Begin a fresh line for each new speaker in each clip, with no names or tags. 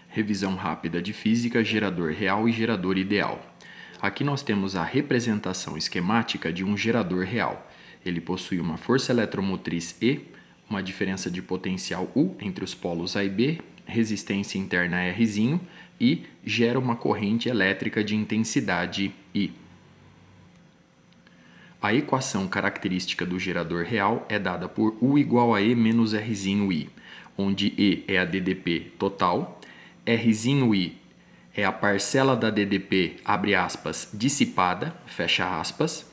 Revisão rápida de física, gerador real e gerador ideal. Aqui nós temos a representação esquemática de um gerador real. Ele possui uma força eletromotriz E, uma diferença de potencial U entre os polos A e B, resistência interna R e gera uma corrente elétrica de intensidade I. A equação característica do gerador real é dada por U igual a E menos R'I, onde E é a DDP total, R'I é a parcela da DDP, abre aspas, dissipada, fecha aspas,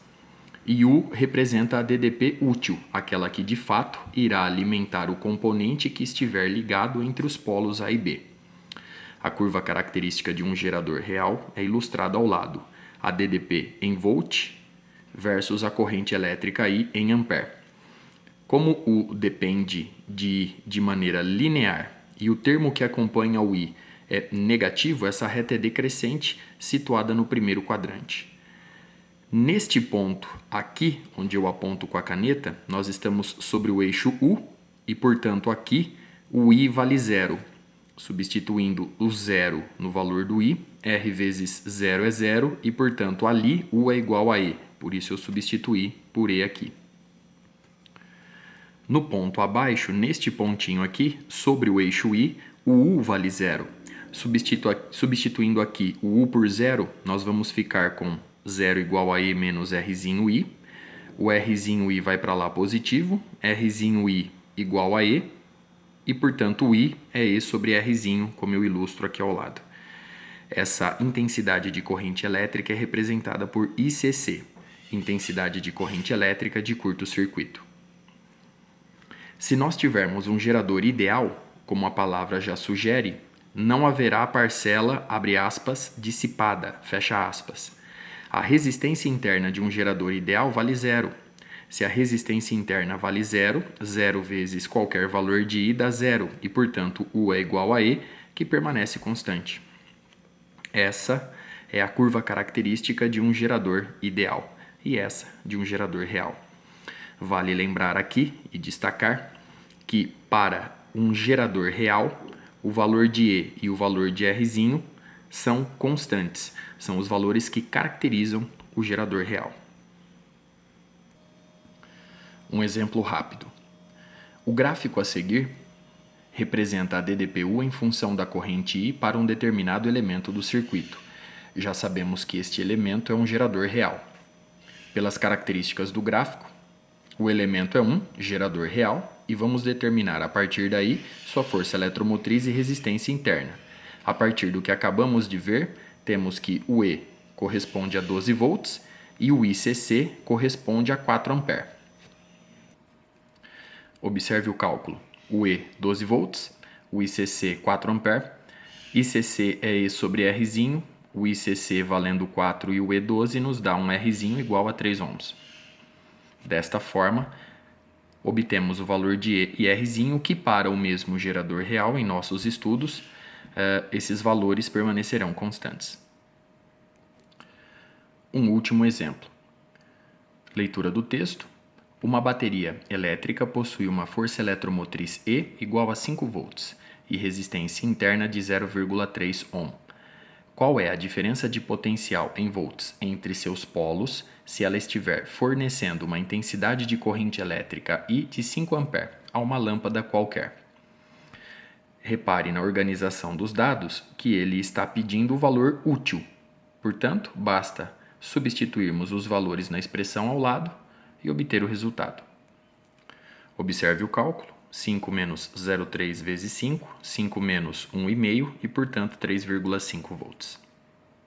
e U representa a DDP útil, aquela que de fato irá alimentar o componente que estiver ligado entre os polos A e B. A curva característica de um gerador real é ilustrada ao lado, a DDP em volt versus a corrente elétrica I em ampere. Como U depende de maneira linear e o termo que acompanha o I é negativo, essa reta é decrescente, situada no primeiro quadrante. Neste ponto aqui, onde eu aponto com a caneta, nós estamos sobre o eixo U e, portanto, aqui o I vale zero. Substituindo o zero no valor do I, R vezes zero é zero e, portanto, ali U é igual a E. Por isso eu substituí por E aqui. No ponto abaixo, neste pontinho aqui, sobre o eixo I, o U vale zero. Substituindo aqui o U por zero, nós vamos ficar com zero igual a E menos R'I. O R'I vai para lá positivo, R'I igual a E, e portanto o I é E sobre R'I, como eu ilustro aqui ao lado. Essa intensidade de corrente elétrica é representada por ICC, intensidade de corrente elétrica de curto-circuito. Se nós tivermos um gerador ideal, como a palavra já sugere, não haverá parcela, abre aspas, dissipada, fecha aspas. A resistência interna de um gerador ideal vale zero. Se a resistência interna vale zero, zero vezes qualquer valor de I dá zero, e portanto U é igual a E, que permanece constante. Essa é a curva característica de um gerador ideal e essa de um gerador real. Vale lembrar aqui e destacar que para um gerador real, o valor de E e o valor de R'I são constantes, são os valores que caracterizam o gerador real. Um exemplo rápido. O gráfico a seguir representa a DDPU em função da corrente I para um determinado elemento do circuito. Já sabemos que este elemento é um gerador real. Pelas características do gráfico, o elemento é um gerador real e vamos determinar a partir daí sua força eletromotriz e resistência interna. A partir do que acabamos de ver, temos que o E corresponde a 12 volts e o ICC corresponde a 4 ampere. Observe o cálculo. O E 12 volts, o ICC 4 ampere, ICC é E sobre R'I, o ICC valendo 4 e o E 12 nos dá um R'I igual a 3 ohms. Desta forma, obtemos o valor de E e R'I, que para o mesmo gerador real em nossos estudos, esses valores permanecerão constantes. Um último exemplo. Leitura do texto. Uma bateria elétrica possui uma força eletromotriz E igual a 5 volts e resistência interna de 0,3 ohm. Qual é a diferença de potencial em volts entre seus polos se ela estiver fornecendo uma intensidade de corrente elétrica I de 5 ampere a uma lâmpada qualquer? Repare na organização dos dados que ele está pedindo o valor útil. Portanto, basta substituirmos os valores na expressão ao lado e obter o resultado. Observe o cálculo. 5 menos 0,3 vezes 5, 5 menos 1,5 e, portanto, 3,5 volts.